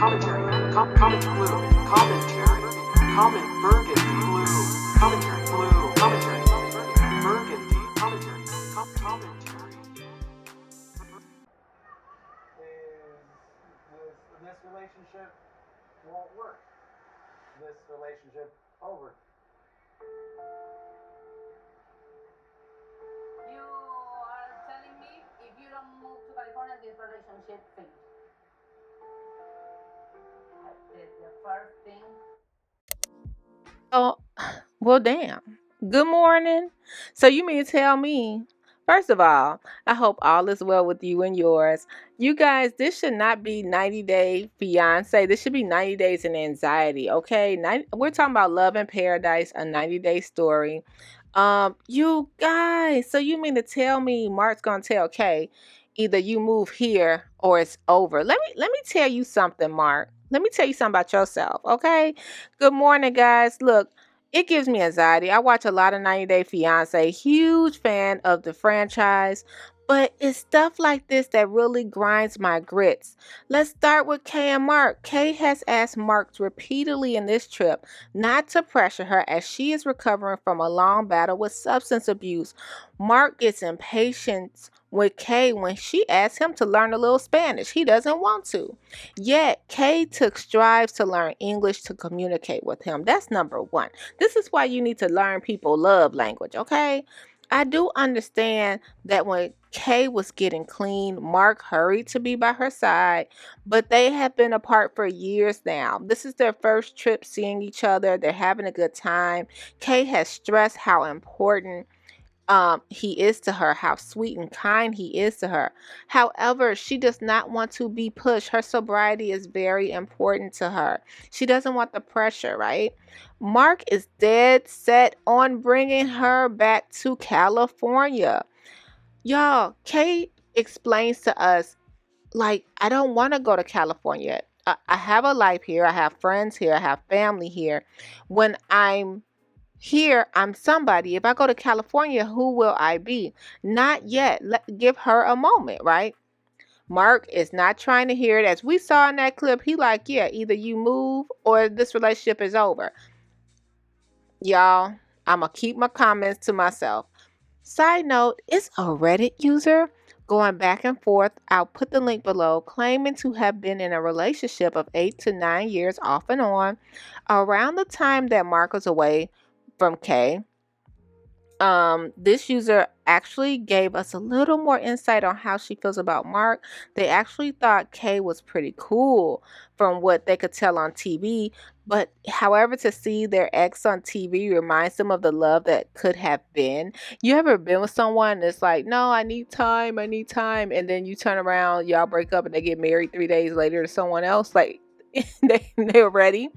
commentary, comment blue, commentary, comment burgundy blue, commentary blue, commentary, burgundy, commentary, commentary. This relationship won't work. This relationship over. You are telling me if you don't move to California, this relationship fails. The first thing. Oh, well, damn. Good morning. So you mean to tell me, first of all, I hope all is well with you and yours. You guys, this should not be 90 Day Fiance. This should be 90 Days in Anxiety, okay? We're talking about Love in Paradise, a 90-day story. You guys, so you mean to tell me Mark's gonna tell Kay, either you move here or it's over. Let me tell you something, Mark. Let me tell you something about yourself, okay? Good morning, guys. Look, it gives me anxiety. I watch a lot of 90 Day Fiance, huge fan of the franchise, but it's stuff like this that really grinds my grits. Let's start with Kay and Mark. Kay has asked Mark repeatedly in this trip not to pressure her as she is recovering from a long battle with substance abuse. Mark gets impatient with Kay when she asks him to learn a little Spanish. He doesn't want to. Yet, Kay took strides to learn English to communicate with him. That's number one. This is why you need to learn people's love language, okay? I do understand that when Kay was getting clean, Mark hurried to be by her side, but they have been apart for years now. This is their first trip seeing each other. They're having a good time. Kay has stressed how important he is to her, how sweet and kind he is to her. However, she does not want to be pushed. Her sobriety is very important to her. She doesn't want the pressure, right? Mark is dead set on bringing her back to California. Y'all, Kay explains to us, like, I don't want to go to California. I have a life here. I have friends here. I have family here. When I'm here, I'm somebody. If I go to California, who will I be? Not yet. Give her a moment, right? Mark is not trying to hear it. As we saw in that clip, he like, yeah, either you move or this relationship is over. Y'all, I'm going to keep my comments to myself. Side note, it's a Reddit user going back and forth. I'll put the link below, claiming to have been in a relationship of 8 to 9 years off and on around the time that Mark was away from Kay. This user actually gave us a little more insight on how she feels about Mark. They actually thought Kay was pretty cool from what they could tell on TV, but however, to see their ex on TV reminds them of the love that could have been. You ever been with someone that's like, no, I need time, and then you turn around, y'all break up, and they get married 3 days later to someone else, like they're ready.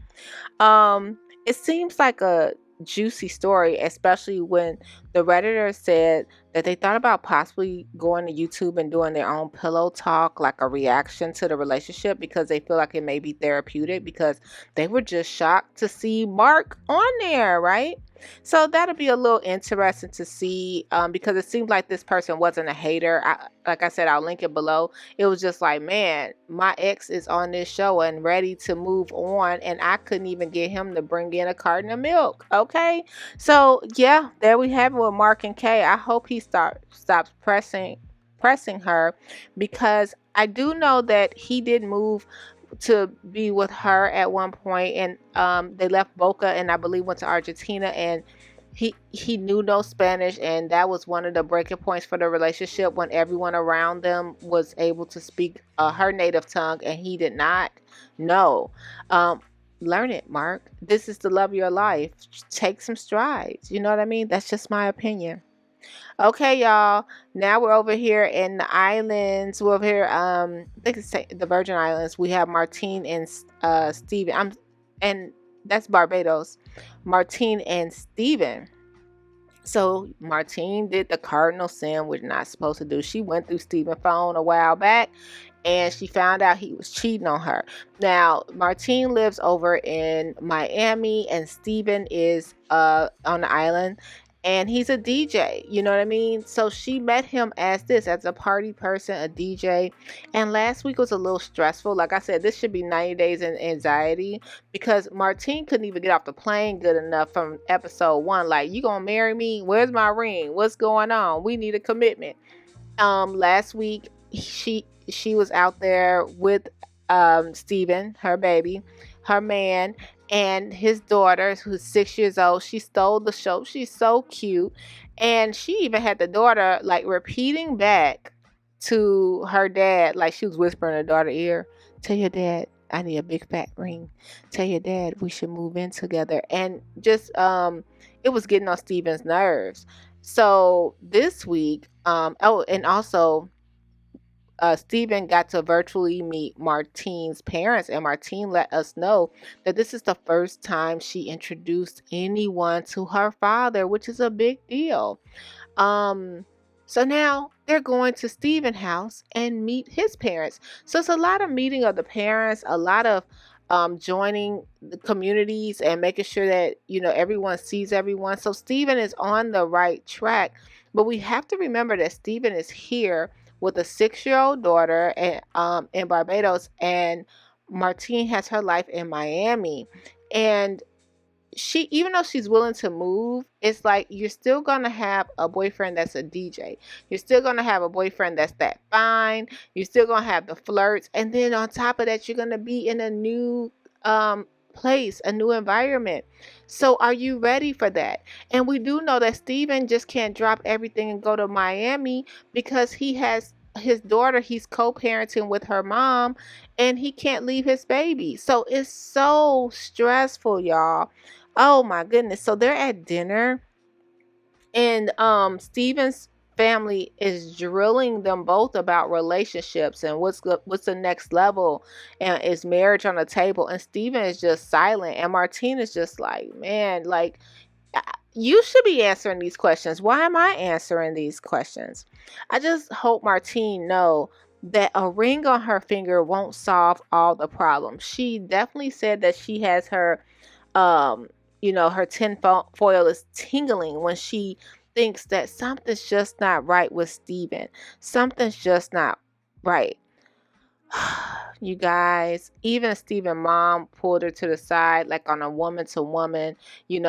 It seems like a juicy story, especially when the Redditor said that they thought about possibly going to YouTube and doing their own pillow talk, like a reaction to the relationship, because they feel like it may be therapeutic, because they were just shocked to see Mark on there, right? So that'll be a little interesting to see, because it seemed like this person wasn't a hater. Like I said, I'll link it below. It was just like, man, my ex is on this show and ready to move on, and I couldn't even get him to bring in a carton of milk. Okay, so yeah, there we have it with Mark and Kay. I hope he stops pressing her, because I do know that he did move to be with her at one point, and they left Boca and I believe went to Argentina, and he knew no Spanish, and that was one of the breaking points for the relationship, when everyone around them was able to speak her native tongue and he did not know. Learn it, Mark. This is the love of your life. Take some strides. You know what I mean? That's just my opinion. Okay, y'all. Now we're over here in the islands. We're over here, I think it's the Virgin Islands. We have Martine and Steven. And that's Barbados. Martine and Steven. So Martine did the cardinal sin, which not supposed to do. She went through Steven's phone a while back, and she found out he was cheating on her. Now, Martine lives over in Miami, and Steven is on the island. and he's a DJ, you know what I mean? So she met him as a party person, a DJ. And last week was a little stressful. Like I said, this should be 90 days in anxiety, because Martine couldn't even get off the plane good enough from episode 1. Like, you gonna marry me? Where's my ring? What's going on? We need a commitment. Last week she was out there with Steven, her baby, her man, and his daughter, who's 6 years old. She stole the show. She's so cute. And she even had the daughter like repeating back to her dad, like she was whispering in her daughter's ear, tell your dad I need a big fat ring. Tell your dad we should move in together. And just it was getting on Steven's nerves. So this week, and also Steven got to virtually meet Martine's parents, and Martine let us know that this is the first time she introduced anyone to her father, which is a big deal. So now they're going to Steven's house and meet his parents. So it's a lot of meeting of the parents, a lot of joining the communities and making sure that, everyone sees everyone. So Steven is on the right track, but we have to remember that Steven is here with a 6-year-old daughter in Barbados, and Martine has her life in Miami. And she, even though she's willing to move, it's like you're still gonna have a boyfriend that's a DJ. You're still gonna have a boyfriend that's that fine. You're still gonna have the flirts, and then on top of that, you're gonna be in a new place, a new environment. So are you ready for that? And we do know that Steven just can't drop everything and go to Miami, because he has his daughter. He's co-parenting with her mom, and he can't leave his baby. So it's so stressful, y'all. Oh my goodness. So they're at dinner, and Steven's family is drilling them both about relationships and what's the next level, and is marriage on the table. And Steven is just silent, and Martine is just like, man, like, you should be answering these questions. Why am I answering these questions? I just hope Martine know that a ring on her finger won't solve all the problems. She definitely said that she has her her tin foil is tingling when she thinks that something's just not right with Steven. Something's just not right. You guys, even Steven's mom pulled her to the side, like on a woman to woman. She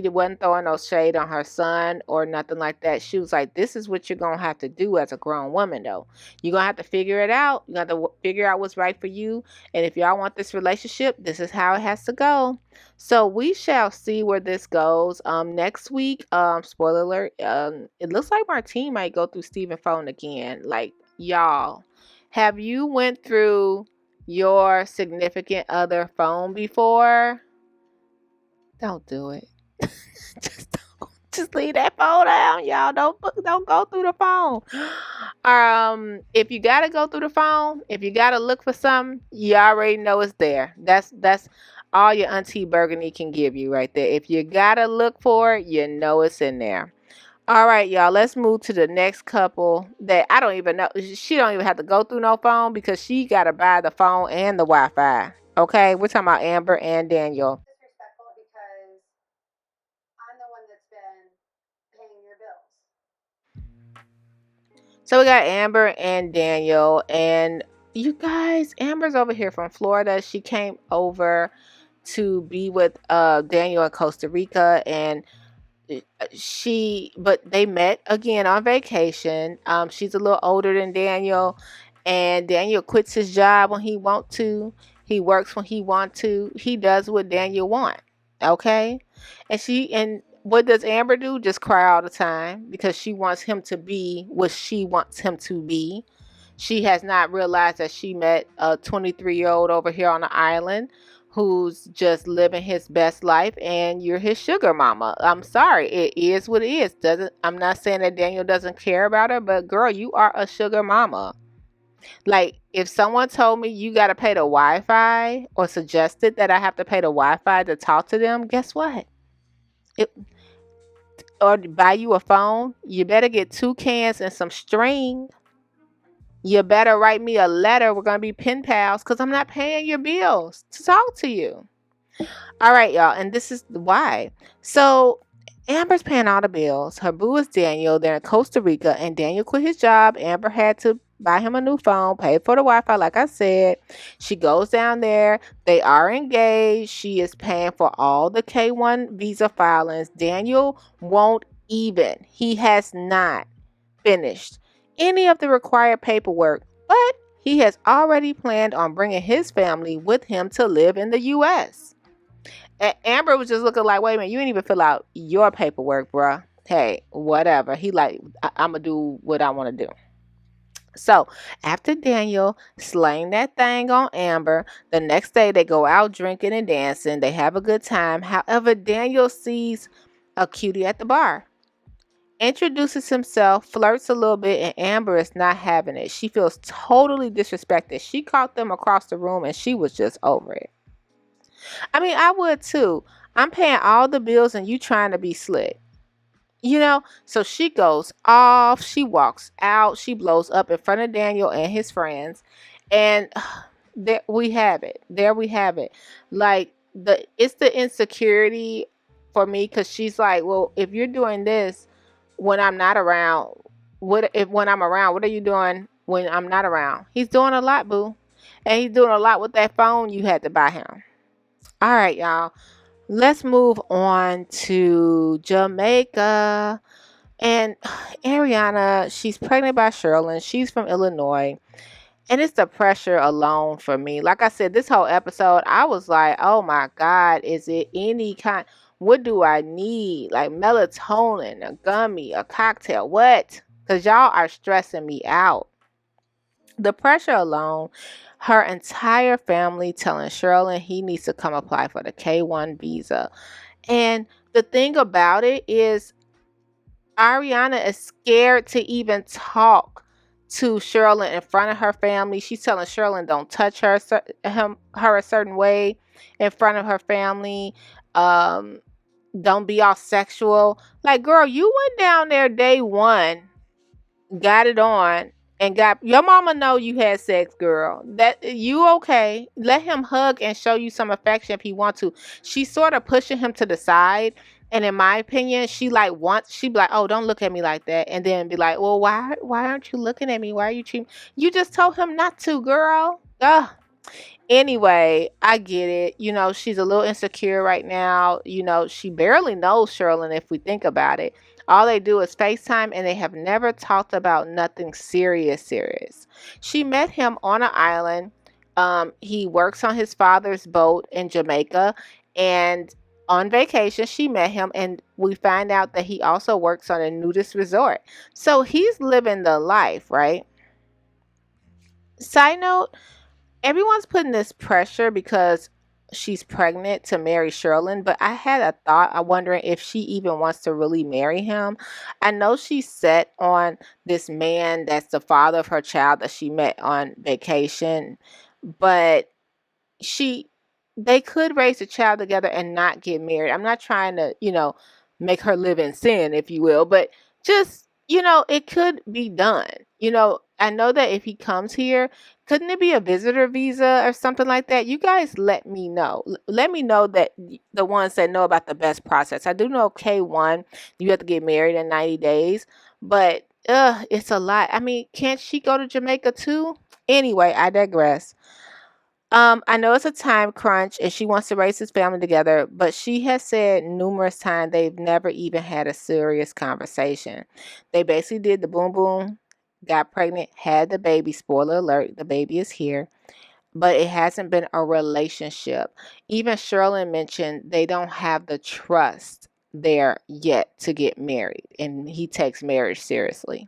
wasn't throwing no shade on her son or nothing like that. She was like, this is what you're going to have to do as a grown woman, though. You're going to have to figure it out. You have to figure out what's right for you. And if y'all want this relationship, this is how it has to go. So we shall see where this goes. Next week, spoiler alert, it looks like Martine might go through Steven's phone again. Like, y'all, have you went through your significant other phone before? Don't do it. Just leave that phone down, y'all. Don't go through the phone. If you gotta go through the phone, if you gotta look for something, you already know it's there. That's all your Auntie Burgundy can give you right there. If you gotta look for it, you know it's in there. All right, y'all, let's move to the next couple that I don't even know. She don't even have to go through no phone, because she got to buy the phone and the Wi-Fi. Okay, we're talking about Amber and Daniel. Disrespectful because I'm the one that's been paying your bills. So we got Amber and Daniel, and you guys, Amber's over here from Florida. She came over to be with Daniel in Costa Rica, and but they met again on vacation. She's a little older than Daniel, and Daniel quits his job when he want to. He works when he want to. He does what Daniel want. Okay, and what does Amber do? Just cry all the time, because she wants him to be what she wants him to be. She has not realized that she met a 23-year-old over here on the island who's just living his best life, and you're his sugar mama. I'm sorry, it is what it is. I'm not saying that Daniel doesn't care about her, but girl, you are a sugar mama. Like, if someone told me you got to pay the Wi-Fi, or suggested that I have to pay the Wi-Fi to talk to them, guess what? Or buy you a phone, you better get 2 cans and some string. You better write me a letter. We're going to be pen pals, because I'm not paying your bills to talk to you. All right, y'all. And this is why. So Amber's paying all the bills. Her boo is Daniel. They're in Costa Rica, and Daniel quit his job. Amber had to buy him a new phone, pay for the Wi-Fi, like I said. She goes down there. They are engaged. She is paying for all the K1 visa filings. Daniel won't even. He has not finished any of the required paperwork, but he has already planned on bringing his family with him to live in the U.S. Amber was just looking like, wait a minute, you didn't even fill out your paperwork, bruh. Hey, whatever. He like, I'm going to do what I want to do. So after Daniel slaying that thing on Amber, the next day they go out drinking and dancing. They have a good time. However, Daniel sees a cutie at the bar, introduces himself, flirts a little bit, and Amber is not having it. She feels totally disrespected. She caught them across the room and she was just over it. I mean, I would too. I'm paying all the bills and you trying to be slick. So she goes off, she walks out, she blows up in front of Daniel and his friends. And there we have it. There we have it. Like it's the insecurity for me, because she's like, well, if you're doing this when I'm not around, when I'm around, what are you doing when I'm not around? He's doing a lot, boo. And he's doing a lot with that phone you had to buy him. All right, y'all. Let's move on to Jamaica. And Ariana, she's pregnant by Sherlyn. She's from Illinois. And it's the pressure alone for me. Like I said, this whole episode, I was like, oh my God, is it any kind? What do I need? Like melatonin, a gummy, a cocktail, what? Because y'all are stressing me out. The pressure alone, her entire family telling Sherlyn he needs to come apply for the K1 visa. And the thing about it is, Ariana is scared to even talk to Sherlyn in front of her family. She's telling Sherlyn don't touch her a certain way in front of her family. Don't be all sexual. Like, girl, you went down there day one, got it on, and got your mama know you had sex, girl. That you okay? Let him hug and show you some affection if he wants to. She's sort of pushing him to the side, and in my opinion, she be like, oh, don't look at me like that, and then be like, well, why aren't you looking at me? Why are you treating? You just told him not to, girl. Ugh. Anyway, I get it. She's a little insecure right now. She barely knows Sherlyn if we think about it. All they do is FaceTime, and they have never talked about nothing serious. She met him on an island. He works on his father's boat in Jamaica, and on vacation she met him, and we find out that he also works on a nudist resort. So he's living the life, right? Side note, everyone's putting this pressure because she's pregnant to marry Sherlyn, but I had a thought. I'm wondering if she even wants to really marry him. I know she's set on this man that's the father of her child that she met on vacation, but they could raise a child together and not get married. I'm not trying to, make her live in sin, if you will, but just, it could be done. I know that if he comes here, couldn't it be a visitor visa or something like that? You guys let me know. Let me know that the ones that know about the best process. I do know K1, you have to get married in 90 days, but it's a lot. I mean, can't she go to Jamaica too? Anyway, I digress. I know it's a time crunch and she wants to raise his family together, but she has said numerous times they've never even had a serious conversation. They basically did the boom boom, got pregnant, had the baby. Spoiler alert, the baby is here. But it hasn't been a relationship. Even Sherlyn mentioned they don't have the trust there yet to get married, and he takes marriage seriously.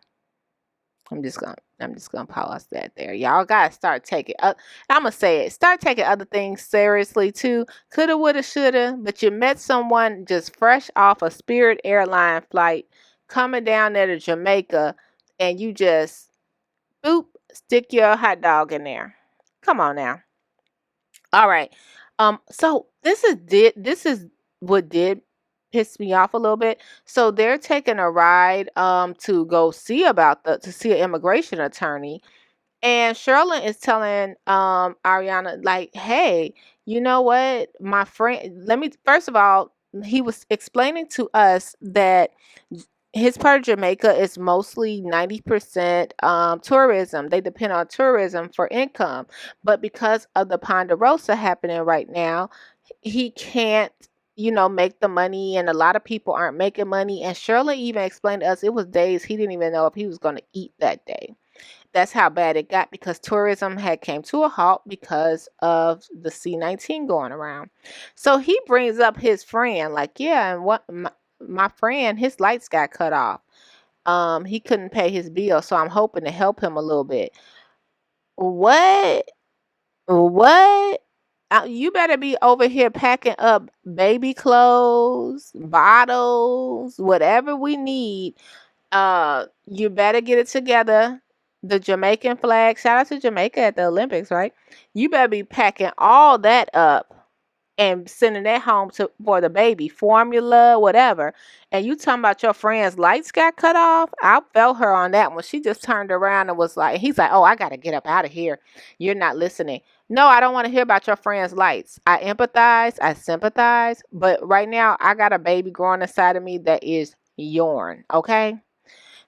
I'm just gonna pause that there. Y'all gotta start taking. I'm gonna say it. Start taking other things seriously too. Coulda, woulda, shoulda. But you met someone just fresh off a Spirit airline flight, coming down there to Jamaica, and you just boop stick your hot dog in there. Come on now. All right. So this is what did piss me off a little bit. So they're taking a ride to go see to see an immigration attorney. And Sherlyn is telling Ariana, like, hey, you know what? My friend, first of all, he was explaining to us that his part of Jamaica is mostly 90% tourism. They depend on tourism for income. But because of the Ponderosa happening right now, he can't, make the money, and a lot of people aren't making money. And Shirley even explained to us it was days he didn't even know if he was going to eat that day. That's how bad it got because tourism had came to a halt because of the C-19 going around. So he brings up his friend, like, yeah, and what my friend, his lights got cut off. He couldn't pay his bill, so I'm hoping to help him a little bit. What? What? You better be over here packing up baby clothes, bottles, whatever we need. You better get it together. The Jamaican flag, shout out to Jamaica at the Olympics, right? You better be packing all that up and sending that home for the baby, formula, whatever. And you talking about your friend's lights got cut off? I felt her on that one. She just turned around and was like, he's like, oh, I got to get up out of here. You're not listening. No, I don't want to hear about your friend's lights. I empathize, I sympathize, but right now I got a baby growing inside of me that is yourn, okay?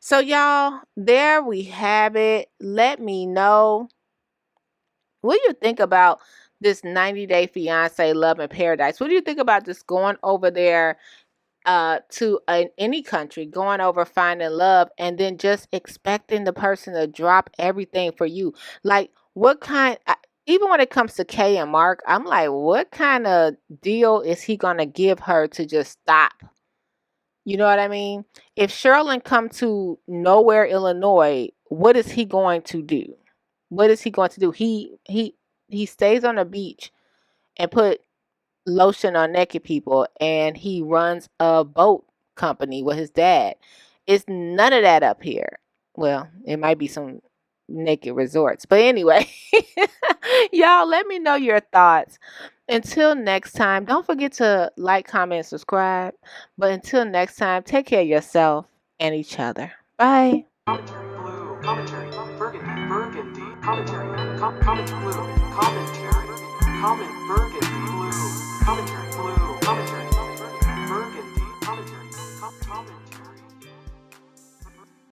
So y'all, there we have it. Let me know what do you think about this 90-day fiance love in paradise. What do you think about just going over there to any country, going over finding love, and then just expecting the person to drop everything for you? Like, what kind? Even when it comes to Kay and Mark, I'm like, what kind of deal is he gonna give her to just stop? You know what I mean? If Sherlin come to nowhere, Illinois, what is he going to do? What is he going to do? He stays on the beach and put lotion on naked people, and he runs a boat company with his dad. It's none of that up here. Well, it might be some naked resorts, but anyway, y'all, let me know your thoughts. Until next time, don't forget to like, comment, subscribe. But until next time, take care of yourself and each other. Bye. Commentary blue. Commentary burgundy. Burgundy. Commentary. Comment blue. Commentary. Comment burgundy blue. Commentary.